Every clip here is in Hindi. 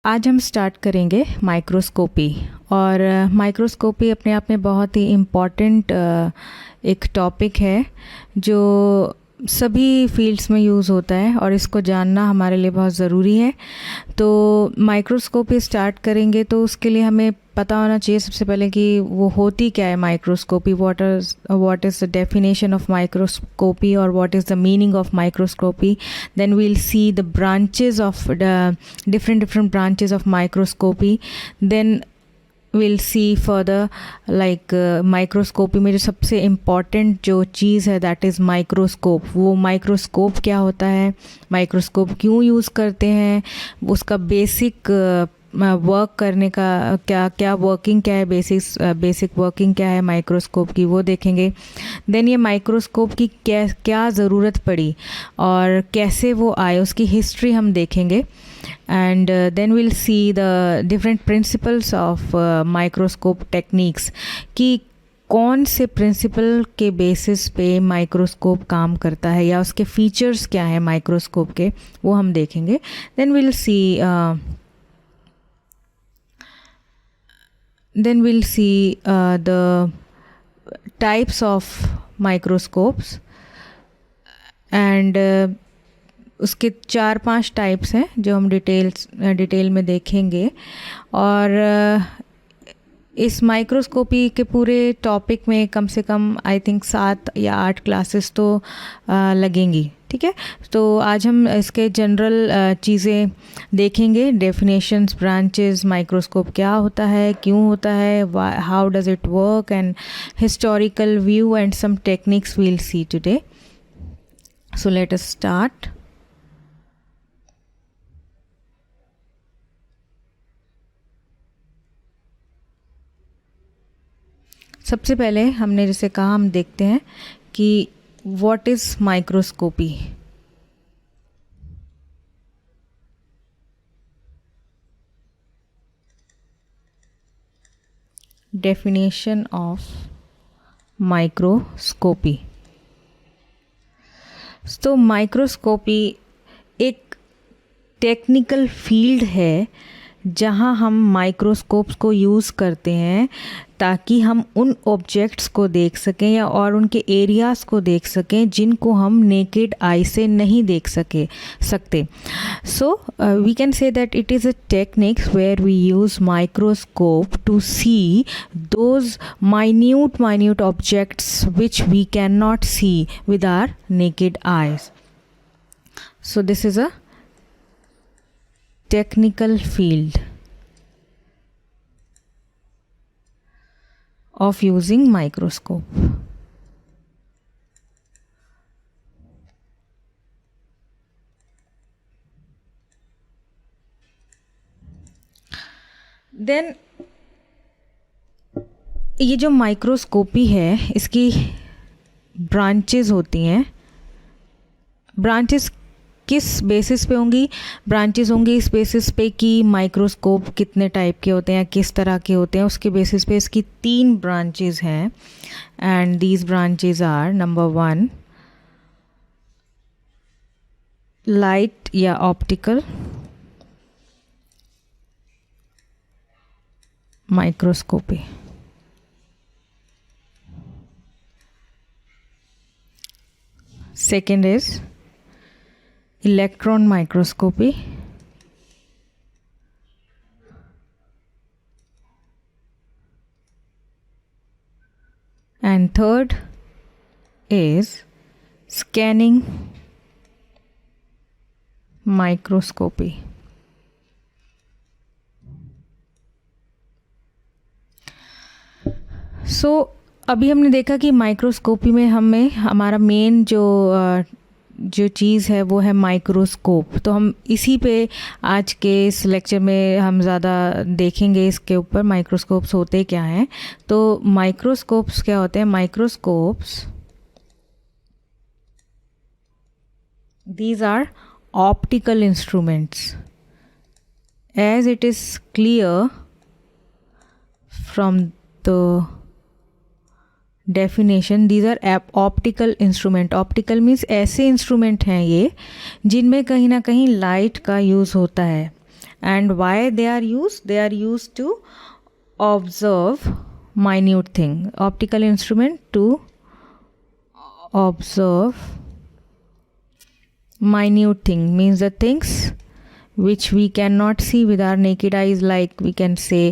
आज हम स्टार्ट करेंगे माइक्रोस्कोपी। और माइक्रोस्कोपी अपने आप में बहुत ही इम्पॉर्टेंट एक टॉपिक है जो सभी फील्ड्स में यूज़ होता है और इसको जानना हमारे लिए बहुत ज़रूरी है। तो माइक्रोस्कोपी स्टार्ट करेंगे तो उसके लिए हमें पता होना चाहिए सबसे पहले कि वो होती क्या है microscopy, what is the definition of microscopy और what is the meaning of microscopy. Then we'll see the branches of the different branches of microscopy. Then we'll see further like microscopy में जो सबसे इम्पॉर्टेंट जो चीज़ है दैट इज़ माइक्रोस्कोप। वो माइक्रोस्कोप क्या होता है, माइक्रोस्कोप क्यों यूज़ करते हैं, उसका बेसिक वर्क करने का क्या वर्किंग क्या है, बेसिक वर्किंग क्या है माइक्रोस्कोप की, वो देखेंगे। देन ये माइक्रोस्कोप की क्या ज़रूरत पड़ी और कैसे वो आए, उसकी हिस्ट्री हम देखेंगे। And then will see the different principles of microscope techniques कि कौन से प्रिंसिपल के बेसिस पे माइक्रोस्कोप काम करता है या उसके फीचर्स क्या है माइक्रोस्कोप के, वो हम देखेंगे। Then will see the types of microscopes and उसके 4-5 टाइप्स हैं जो हम डिटेल में देखेंगे। और इस माइक्रोस्कोपी के पूरे टॉपिक में कम से कम आई थिंक 7 या 8 क्लासेस तो लगेंगी, ठीक है। तो आज हम इसके जनरल चीज़ें देखेंगे, डेफिनेशंस, ब्रांचेस, माइक्रोस्कोप क्या होता है, क्यों होता है, how does it work, and historical view and some techniques will see today. So let us start. सबसे पहले हमने जैसे कहा, हम देखते हैं कि what is microscopy. Definition of microscopy. तो माइक्रोस्कोपी एक टेक्निकल फील्ड है जहाँ हम माइक्रोस्कोप्स को यूज़ करते हैं ताकि हम उन ऑब्जेक्ट्स को देख सकें या और उनके एरियाज़ को देख सकें जिनको हम नेकेड आई से नहीं देख सकते। So we can say that it is a techniques where we use microscope to see those minute objects which we can not see with our naked eyes. So this is a technical field of using microscope. Then ये जो माइक्रोस्कोपी है इसकी ब्रांचेस होती हैं। ब्रांचेस किस बेसिस पे होंगी? ब्रांचेस होंगी इस बेसिस पे कि माइक्रोस्कोप कितने टाइप के होते हैं, किस तरह के होते हैं, उसके बेसिस पे इसकी 3 ब्रांचेस हैं। And these branches are, number 1 light या optical microscopy. Second is electron microscopy. And third is scanning microscopy. So अभी हमने देखा कि माइक्रोस्कोपी में हमें हमारा मेन जो चीज़ है वो है माइक्रोस्कोप। तो हम इसी पे आज के इस लेक्चर में हम ज़्यादा देखेंगे, इसके ऊपर माइक्रोस्कोप्स होते क्या हैं। तो माइक्रोस्कोप्स क्या होते हैं? Microscopes, these are optical instruments. As it is clear from the definition, these are optical instrument. Optical means ऐसे इंस्ट्रूमेंट हैं ये जिनमें कहीं ना कहीं लाइट का यूज़ होता है। and why they are used? They are used to observe minute thing. Optical instrument to observe minute thing means the things which we cannot see with our naked eyes, like we can say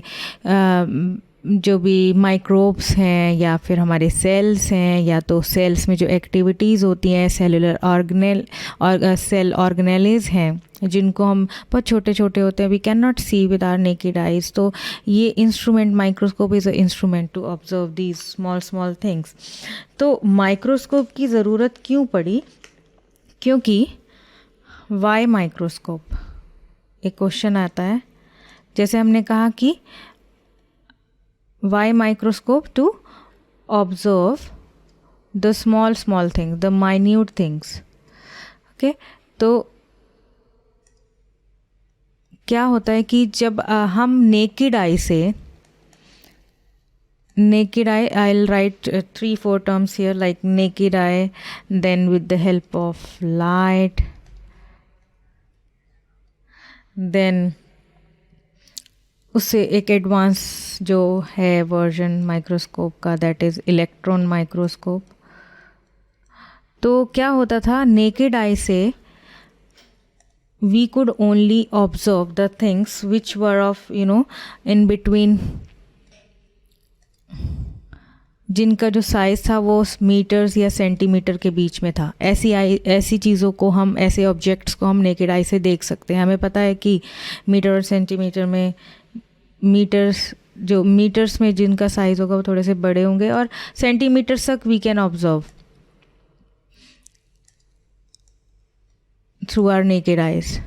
जो भी माइक्रोब्स हैं या फिर हमारे सेल्स हैं, या तो सेल्स में जो एक्टिविटीज़ होती हैं, सेलुलर ऑर्गेनेल और सेल ऑर्गेनेलिज हैं जिनको हम बहुत छोटे छोटे होते हैं, we can not see with our naked eyes. तो ये instrument, microscope is a instrument to observe these small small things. तो माइक्रोस्कोप की ज़रूरत क्यों पड़ी? क्योंकि वाई माइक्रोस्कोप, एक क्वेश्चन आता है. जैसे हमने कहा कि why microscope? To observe the small things, the minute things. Okay, तो क्या होता है कि जब हम naked eye से, naked eye, I'll write 3-4 terms here, like naked eye, then with the help of light, then उससे एक एडवांस जो है वर्जन माइक्रोस्कोप का, दैट इज़ इलेक्ट्रॉन माइक्रोस्कोप. तो क्या होता था, नेकेड आई से we could only observe the things which were of in between, जिनका जो साइज़ था वो मीटर्स या सेंटीमीटर के बीच में था. ऐसी चीज़ों को हम, ऐसे ऑब्जेक्ट्स को हम नेकेड आई से देख सकते हैं. हमें पता है कि मीटर और सेंटीमीटर में, मीटर्स में जिनका साइज़ होगा वो थोड़े से बड़े होंगे, और सेंटीमीटर तक we can observe through our naked eyes.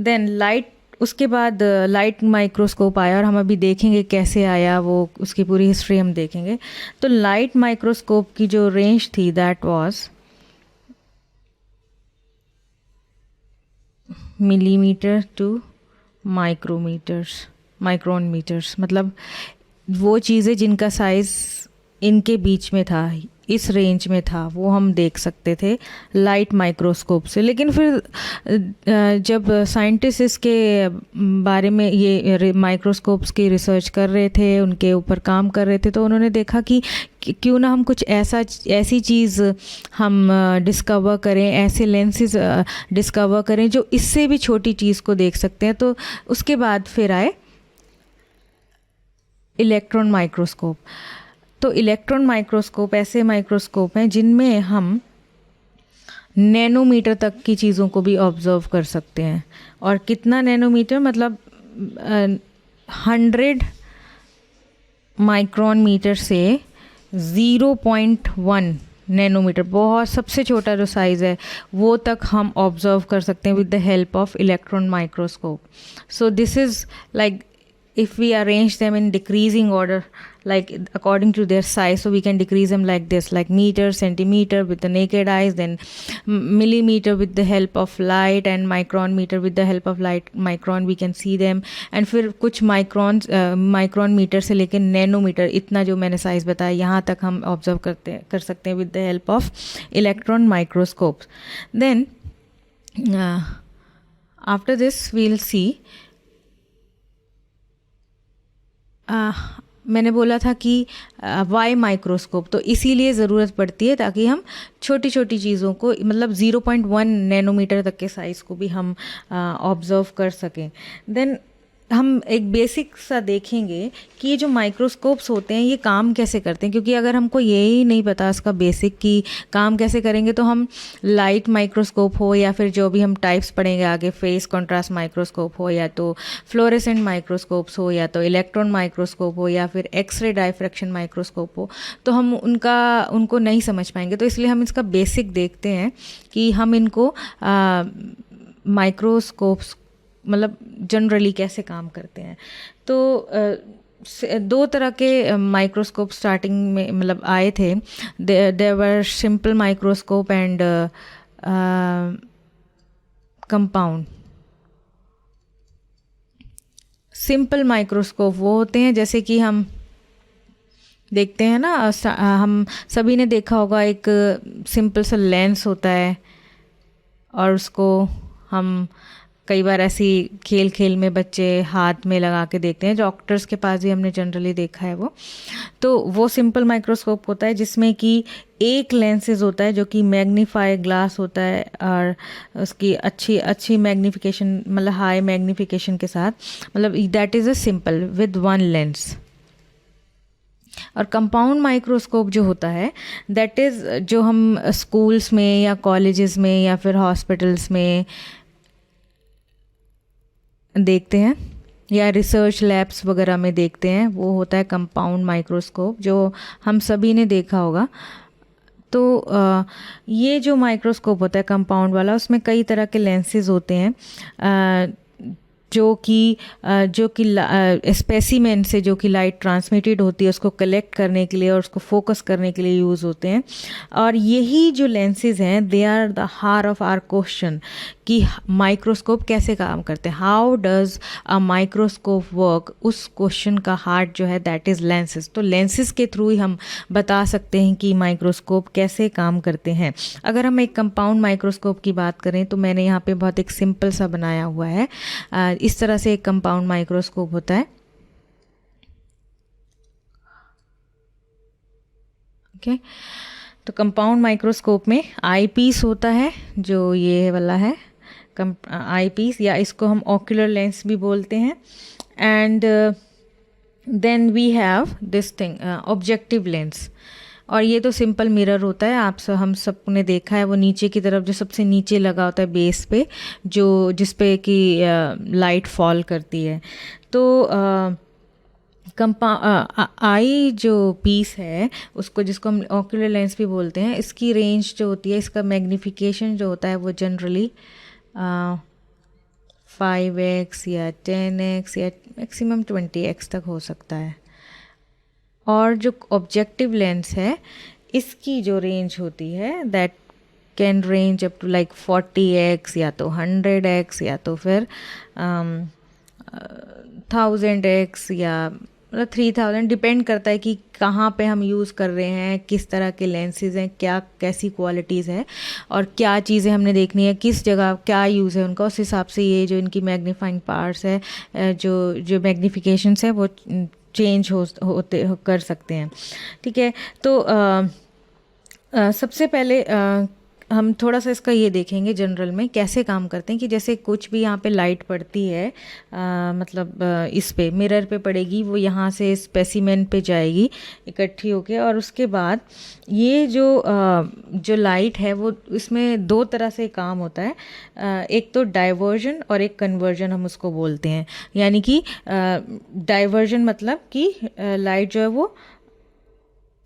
Then light, उसके बाद लाइट माइक्रोस्कोप आया, और हम अभी देखेंगे कैसे आया, वो उसकी पूरी हिस्ट्री हम देखेंगे. तो लाइट माइक्रोस्कोप की जो रेंज थी, that was millimetre to micron metres. मतलब वो चीज़ें जिनका साइज़ इनके बीच में था, इस रेंज में था, वो हम देख सकते थे लाइट माइक्रोस्कोप से. लेकिन फिर जब साइंटिस्ट इसके बारे में, ये माइक्रोस्कोप्स की रिसर्च कर रहे थे, उनके ऊपर काम कर रहे थे, तो उन्होंने देखा कि क्यों ना हम कुछ ऐसी चीज़ हम डिस्कवर करें, ऐसे लेंसेज डिस्कवर करें जो इससे भी छोटी चीज़ को देख सकते हैं. तो उसके बाद फिर आए इलेक्ट्रॉन माइक्रोस्कोप. तो इलेक्ट्रॉन माइक्रोस्कोप ऐसे माइक्रोस्कोप हैं जिनमें हम नैनोमीटर तक की चीज़ों को भी ऑब्जर्व कर सकते हैं. और कितना नैनोमीटर? मतलब 100 माइक्रोन मीटर से 0.1 नैनोमीटर, बहुत सबसे छोटा जो साइज़ है, वो तक हम ऑब्जर्व कर सकते हैं with the help of electron microscope. So this is like, if we arrange them in decreasing order, like according to their size, so we can decrease them like this, like meter, centimeter with the naked eyes, then millimeter with the help of light, and micron meter with the help of light, micron we can see them. and फिर कुछ माइक्रोन मीटर से लेकर नैनोमीटर, इतना जो मैंने साइज़ बताया, यहाँ तक हम ऑब्जर्व कर सकते हैं with the help of electron microscope. Then after this we will see, मैंने बोला था कि वाई माइक्रोस्कोप, तो इसीलिए ज़रूरत पड़ती है ताकि हम छोटी छोटी चीज़ों को, मतलब 0.1 नैनोमीटर तक के साइज़ को भी हम ऑब्ज़र्व कर सकें. देन हम एक बेसिक सा देखेंगे कि ये जो माइक्रोस्कोप्स होते हैं ये काम कैसे करते हैं, क्योंकि अगर हमको यही नहीं पता इसका बेसिक कि काम कैसे करेंगे, तो हम लाइट माइक्रोस्कोप हो, या फिर जो भी हम टाइप्स पढ़ेंगे आगे, फेस कॉन्ट्रास्ट माइक्रोस्कोप हो, या तो फ्लोरेसेंट माइक्रोस्कोप्स हो, या तो इलेक्ट्रॉन माइक्रोस्कोप हो, या फिर एक्सरे डायफ्रैक्शन माइक्रोस्कोप हो, तो हम उनको नहीं समझ पाएंगे. तो इसलिए हम इसका बेसिक देखते हैं कि हम इनको माइक्रोस्कोप्स मतलब जनरली कैसे काम करते हैं. तो दो तरह के माइक्रोस्कोप स्टार्टिंग में मतलब आए थे. There were simple microscope and compound. Simple microscope वो होते हैं जैसे कि हम देखते हैं ना, हम सभी ने देखा होगा, एक सिंपल सा लेंस होता है और उसको हम कई बार ऐसी खेल खेल में बच्चे हाथ में लगा के देखते हैं, डॉक्टर्स के पास भी हमने जनरली देखा है वो। तो वो सिंपल माइक्रोस्कोप होता है जिसमें कि एक लेंसेज होता है जो कि मैग्नीफाई ग्लास होता है, और उसकी अच्छी अच्छी मैग्नीफिकेशन, मतलब हाई मैग्नीफिकेशन के साथ, मतलब that is a simple with one lens. और कंपाउंड माइक्रोस्कोप जो होता है दैट इज़ जो हम स्कूल्स में या कॉलेजेस में या फिर हॉस्पिटल्स में देखते हैं या रिसर्च लैब्स वगैरह में देखते हैं, वो होता है कंपाउंड माइक्रोस्कोप, जो हम सभी ने देखा होगा। तो ये जो माइक्रोस्कोप होता है कंपाउंड वाला, उसमें कई तरह के लेंसेज होते हैं जो कि स्पेसिमेन से जो कि लाइट ट्रांसमिटेड होती है उसको कलेक्ट करने के लिए और उसको फोकस करने के लिए यूज़ होते हैं। और यही जो लेंसेज हैं they are the heart of our question कि माइक्रोस्कोप कैसे काम करते हैं, how does a microscope work. उस क्वेश्चन का हार्ट जो है दैट इज़ लेंसेज। तो लेंसेज के थ्रू ही हम बता सकते हैं कि माइक्रोस्कोप कैसे काम करते हैं। अगर हम एक कंपाउंड माइक्रोस्कोप की बात करें तो मैंने यहाँ पे बहुत एक सिंपल सा बनाया हुआ है। इस तरह से एक कंपाउंड माइक्रोस्कोप होता है। ओके, तो कंपाउंड माइक्रोस्कोप में आई पीस होता है, जो ये वाला है आई पीस, या इसको हम ऑक्यूलर लेंस भी बोलते हैं। And then we have this thing objective lens, और ये तो सिंपल मिरर होता है, हम सबने देखा है, वो नीचे की तरफ जो सबसे नीचे लगा होता है बेस पे, जो जिस पे कि लाइट फॉल करती है। तो आई जो पीस है उसको, जिसको हम ऑक्यूलर लेंस भी बोलते हैं, इसकी रेंज जो होती है, इसका मैग्नीफिकेशन जो होता है वो जनरली 5x या 10x या मैक्सिमम 20x तक हो सकता है। और जो ऑब्जेक्टिव लेंस है इसकी जो रेंज होती है that can range up to like 40x या तो 100x या तो फिर 1000x या मतलब 3000, डिपेंड करता है कि कहाँ पे हम यूज़ कर रहे हैं, किस तरह के लेंसेज हैं, क्या कैसी क्वालिटीज़ है और क्या चीज़ें हमने देखनी है, किस जगह क्या यूज़ है उनका, उस हिसाब से ये जो इनकी मैग्नीफाइंग पावर्स है, जो मैग्नीफिकेशंस है वो चेंज कर सकते हैं। ठीक है, तो सबसे पहले हम थोड़ा सा इसका ये देखेंगे जनरल में कैसे काम करते हैं कि जैसे कुछ भी यहाँ पे लाइट पड़ती है, मतलब इस पे मिरर पे पड़ेगी, वो यहाँ से स्पेसिमेन पे जाएगी इकट्ठी होके, और उसके बाद ये जो लाइट है वो इसमें दो तरह से काम होता है। एक तो डाइवर्जन और एक कन्वर्जन हम उसको बोलते हैं। यानी कि डाइवर्जन मतलब कि लाइट जो है वो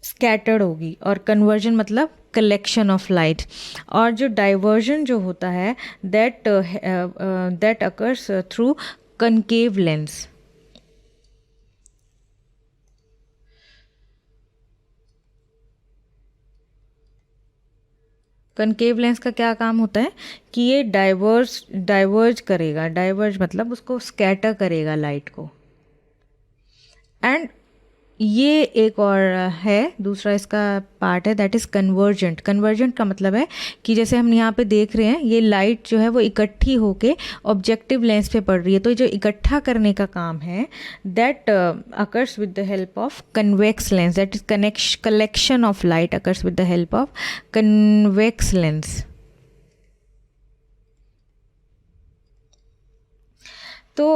स्कैटर्ड होगी, और कन्वर्जन मतलब कलेक्शन ऑफ लाइट। और जो डाइवर्जन जो होता है that occurs through concave lens. Concave lens का क्या काम होता है कि ये डाइवर्ज करेगा, डाइवर्ज मतलब उसको स्कैटर करेगा लाइट को। एंड ये एक और है दूसरा इसका पार्ट है दैट इज़ कन्वर्जेंट। कन्वर्जेंट का मतलब है कि जैसे हम यहाँ पे देख रहे हैं ये लाइट जो है वो इकट्ठी होके ऑब्जेक्टिव लेंस पे पड़ रही है, तो जो इकट्ठा करने का काम है that occurs with the help of convex lens, that is collection of light occurs with the help of convex lens. तो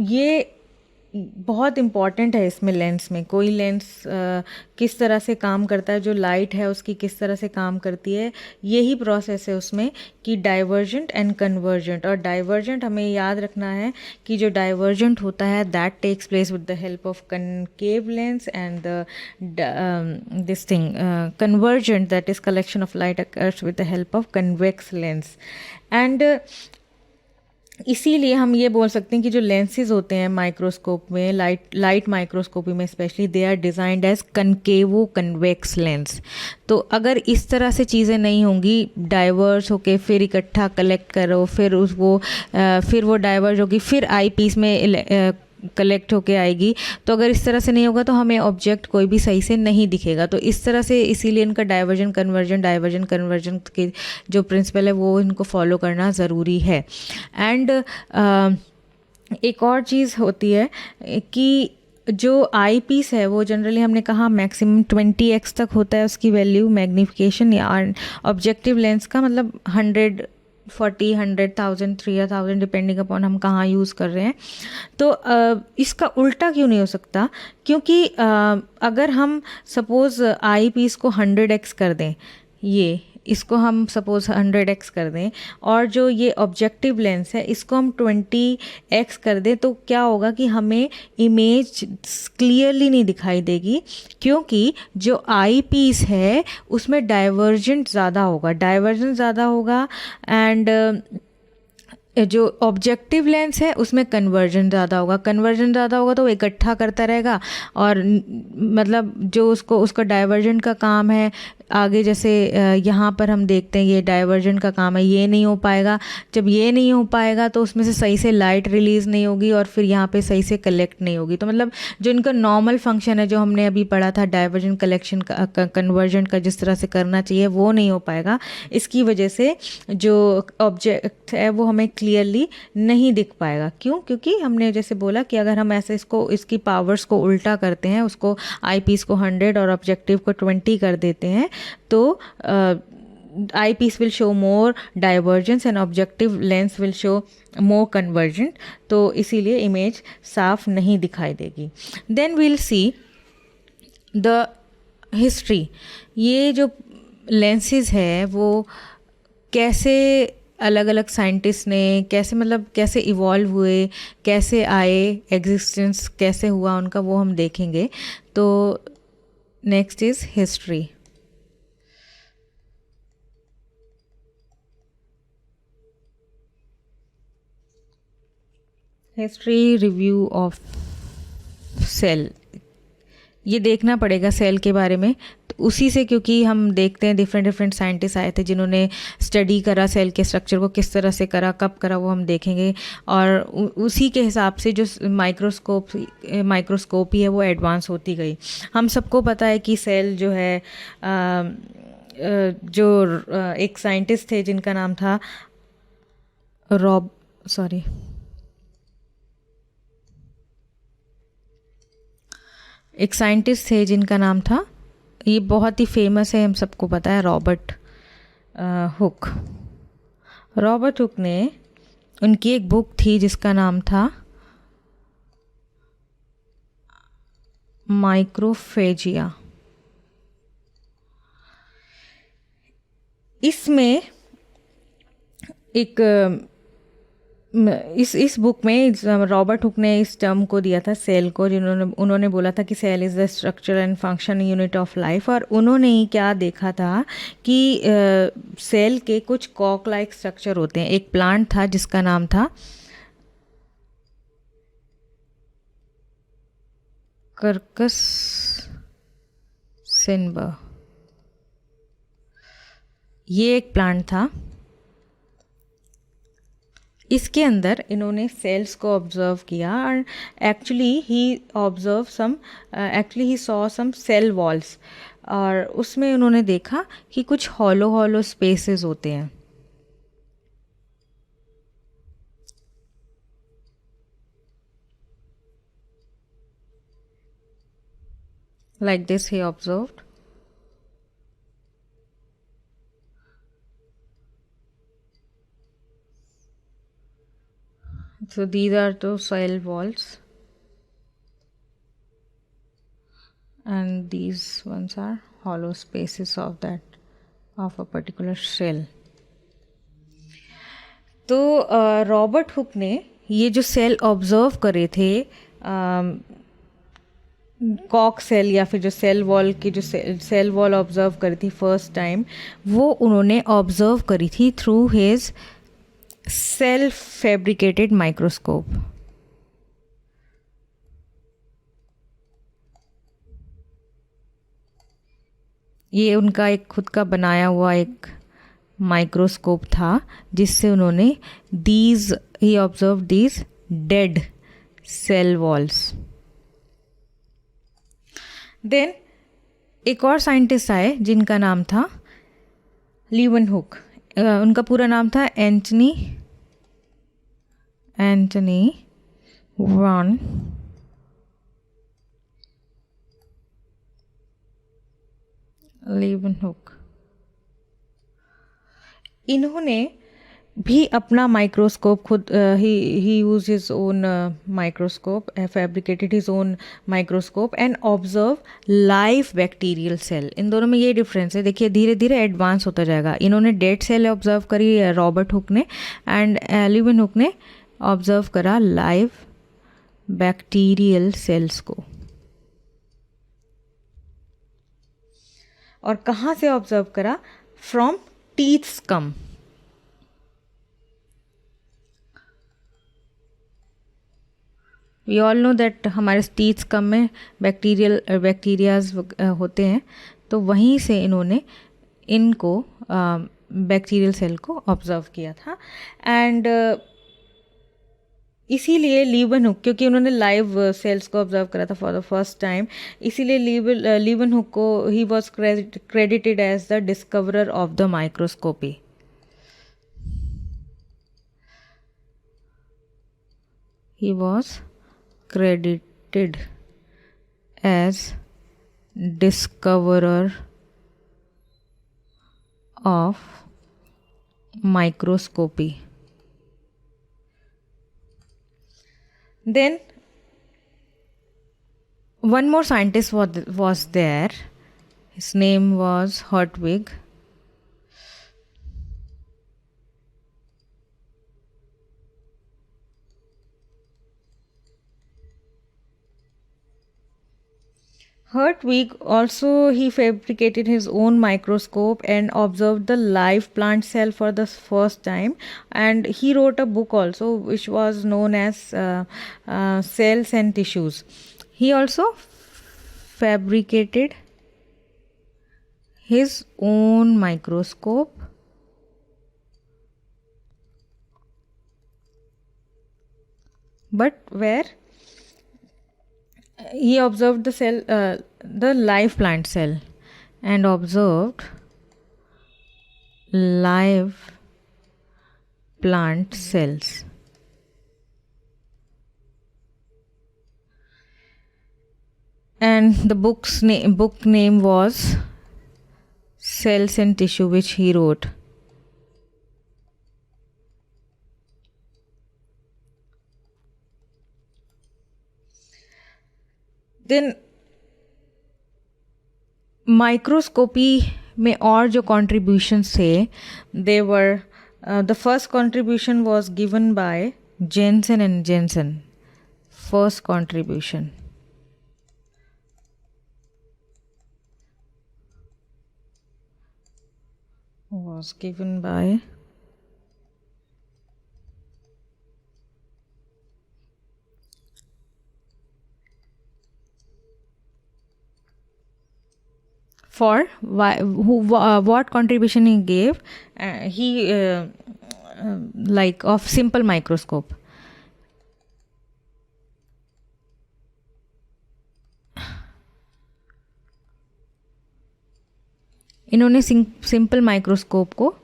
ये बहुत इम्पॉर्टेंट है इसमें लेंस में। कोई लेंस किस तरह से काम करता है, जो लाइट है उसकी किस तरह से काम करती है, यही प्रोसेस है उसमें कि डाइवर्जेंट एंड कन्वर्जेंट। और डाइवर्जेंट हमें याद रखना है कि जो डाइवर्जेंट होता है that takes place with the help of concave lens, and this thing convergent that is collection of light occurs with the help of convex lens. And इसीलिए हम ये बोल सकते हैं कि जो लेंसेज होते हैं माइक्रोस्कोप में, लाइट माइक्रोस्कोपी में specially, they are designed as concave convex lens. तो अगर इस तरह से चीज़ें नहीं होंगी, डाइवर्स होके फिर इकट्ठा कलेक्ट करो, फिर वो डाइवर्ज होगी, फिर आई पीस में कलेक्ट होके आएगी। तो अगर इस तरह से नहीं होगा तो हमें ऑब्जेक्ट कोई भी सही से नहीं दिखेगा। तो इस तरह से इसीलिए इनका डाइवर्जन कन्वर्जन के जो प्रिंसिपल है वो इनको फॉलो करना ज़रूरी है। एंड एक और चीज़ होती है कि जो आई पीस है वो जनरली हमने कहा मैक्सिमम 20x तक होता है उसकी वैल्यू मैग्नीफिकेशन, या ऑब्जेक्टिव लेंस का मतलब 140, 100,000, 3,000 डिपेंडिंग अपॉन हम कहाँ यूज़ कर रहे हैं। तो इसका उल्टा क्यों नहीं हो सकता? क्योंकि अगर हम सपोज़ आई पीस को 100x कर दें, ये इसको हम सपोज़ 100x कर दें, और जो ये ऑब्जेक्टिव लेंस है इसको हम 20x कर दें, तो क्या होगा कि हमें इमेज क्लियरली नहीं दिखाई देगी, क्योंकि जो आई पीस है उसमें डाइवर्जेंट ज़्यादा होगा एंड जो ऑब्जेक्टिव लेंस है उसमें कन्वर्जन ज़्यादा होगा तो वो इकट्ठा करता रहेगा, और मतलब जो उसका डाइवर्जन का काम है आगे, जैसे यहाँ पर हम देखते हैं ये डाइवर्जन का काम है, ये नहीं हो पाएगा। जब ये नहीं हो पाएगा तो उसमें से सही से लाइट रिलीज़ नहीं होगी और फिर यहाँ पे सही से कलेक्ट नहीं होगी। तो मतलब जो इनका नॉर्मल फंक्शन है जो हमने अभी पढ़ा था डाइवर्जन कलेक्शन का कन्वर्जन का जिस तरह से करना चाहिए वो नहीं हो पाएगा। इसकी वजह से जो ऑब्जेक्ट है वो हमें क्लियरली नहीं दिख पाएगा। क्यों? क्योंकि हमने जैसे बोला कि अगर हम ऐसे इसकी पावर्स को उल्टा करते हैं, उसको आई पीस को 100 और ऑब्जेक्टिव को 20 कर देते हैं, तो eyepiece will show more divergence and objective lens will show more convergent, तो इसीलिए इमेज साफ नहीं दिखाई देगी। Then we'll see the history. ये जो लेंसेज है वो कैसे अलग अलग साइंटिस्ट ने कैसे इवॉल्व हुए, कैसे आए, एग्जिस्टेंस कैसे हुआ उनका, वो हम देखेंगे। तो next is history. History review of cell, ये देखना पड़ेगा सेल के बारे में। तो उसी से, क्योंकि हम देखते हैं डिफरेंट साइंटिस्ट आए थे जिन्होंने स्टडी करा सेल के स्ट्रक्चर को, किस तरह से करा, कब करा, वो हम देखेंगे। और उसी के हिसाब से जो माइक्रोस्कोपी है वो एडवांस होती गई। हम सबको पता है कि सेल जो है एक साइंटिस्ट थे जिनका नाम था एक साइंटिस्ट थे जिनका नाम था, ये बहुत ही फेमस है, हम सबको पता है, रॉबर्ट हुक ने, उनकी एक बुक थी जिसका नाम था माइक्रोफेजिया। इसमें इस बुक में रॉबर्ट हुक ने इस टर्म को दिया था सेल को, उन्होंने बोला था कि cell is the structure and function unit of life. और उन्होंने ही क्या देखा था कि सेल के कुछ कॉक लाइक स्ट्रक्चर होते हैं। एक प्लांट था जिसका नाम था कर्कस सिनबर, ये एक प्लांट था। इसके अंदर इन्होंने सेल्स को ऑब्जर्व किया और actually he saw some cell walls, और उसमें उन्होंने देखा कि कुछ हॉलो स्पेसेस होते हैं। Like this he observed. So these are the cell walls and these ones are hollow spaces of a particular cell. तो रॉबर्ट हुक ने ये जो सेल ऑब्जर्व करे थे, कॉक सेल या फिर जो सेल वॉल की जो सेल वॉल ऑब्जर्व करी थी फर्स्ट टाइम, वो उन्होंने ऑब्जर्व करी थी through his self fabricated microscope. ये उनका एक खुद का बनाया हुआ एक माइक्रोस्कोप था जिससे उन्होंने ही observe these dead cell walls. Then एक और साइंटिस्ट आए जिनका नाम था लीवनहुक। उनका पूरा नाम था एंटनी वॉन लीवनहुक। इन्होंने भी अपना माइक्रोस्कोप खुद ही use his own microscope, fabricated his own microscope and observe live bacterial cell. इन दोनों में ये डिफरेंस है, देखिए धीरे धीरे एडवांस होता जाएगा। इन्होंने डेड सेल ऑब्जर्व करी रॉबर्ट हुक ने, एंड लीवनहुक ने ऑब्जर्व करा लाइव बैक्टीरियल सेल्स को। और कहाँ से ऑब्जर्व करा? From teeth scum. We all know that हमारे टीथ स्कम में बैक्टीरियाज होते हैं, तो वहीं से इन्होंने इनको बैक्टीरियल सेल को ऑब्जर्व किया था। एंड इसीलिए लीवनहुक, क्योंकि उन्होंने लाइव सेल्स को ऑब्जर्व करा था फॉर द फर्स्ट टाइम, इसीलिए लीवनहुक को ही was credited as the discoverer of the microscopy. He was credited as discoverer of microscopy. Then one more scientist was there. His name was Hertwig. Hertwig also, he fabricated his own microscope and observed the live plant cell for the first time, and he wrote a book also which was known as Cells and Tissues. He also fabricated his own microscope but where he observed the cell, the live plant cell, and observed live plant cells. And the book name was Cells and Tissue, which he wrote. Then microscopy में और जो कॉन्ट्रीब्यूशंस थे, they were the first contribution was given by Janssen and Janssen. First contribution was given by what contribution he gave. He like of simple microscope. इन्होंने सिंपल माइक्रोस्कोप को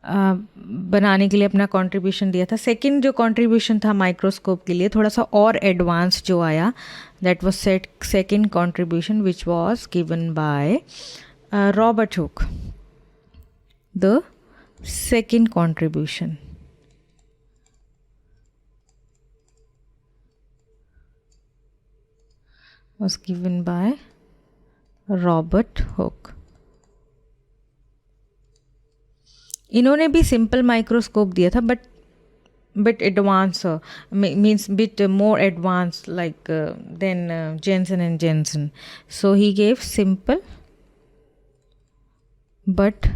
बनाने के लिए अपना कंट्रीब्यूशन दिया था. सेकंड जो कंट्रीब्यूशन था माइक्रोस्कोप के लिए थोड़ा सा और एडवांस जो आया, that was second contribution which was given by Robert Hooke. The second contribution was given by Robert Hooke. इन्होंने भी सिंपल माइक्रोस्कोप दिया था but advance, means bit more advance like than Janssen and Janssen. So he gave simple but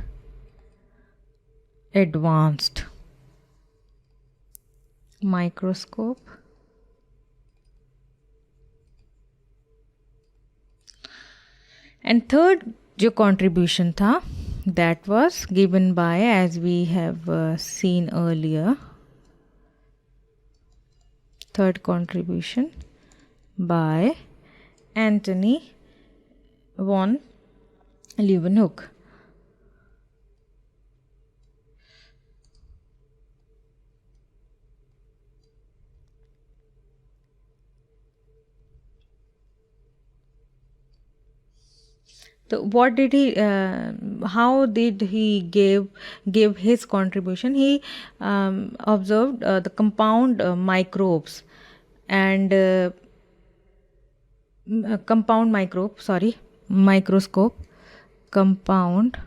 advanced microscope. And third जो कंट्रीब्यूशन था, that was given by, as we have seen earlier, third contribution by Antony von Leeuwenhoek. So what did he? How did he give his contribution? He observed the compound microbes and compound microbe. Sorry, microscope. Compound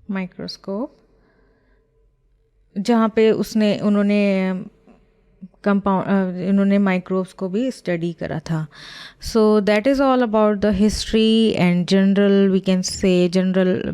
microscope जहाँ पे उन्होंने कंपाउंड इन्होंने माइक्रोब्स को भी स्टडी करा था. So that is all about the history and general we can say general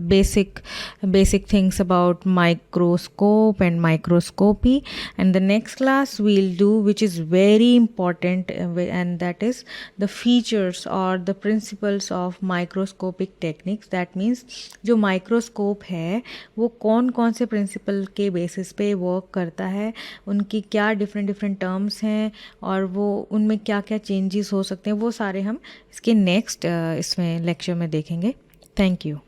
basic things about microscope and microscopy. And the next class we'll do which is very important and that is the features और the principles of microscopic techniques. That means जो माइक्रोस्कोप है वो कौन कौन से प्रिंसिपल के बेसिस पे वर्क करता है, उनकी क्या डिफरेंट टर्म्स हैं और वो उनमें क्या क्या चेंजेस हो सकते हैं, वो सारे हम इसके नेक्स्ट इसमें लेक्चर में देखेंगे. Thank you.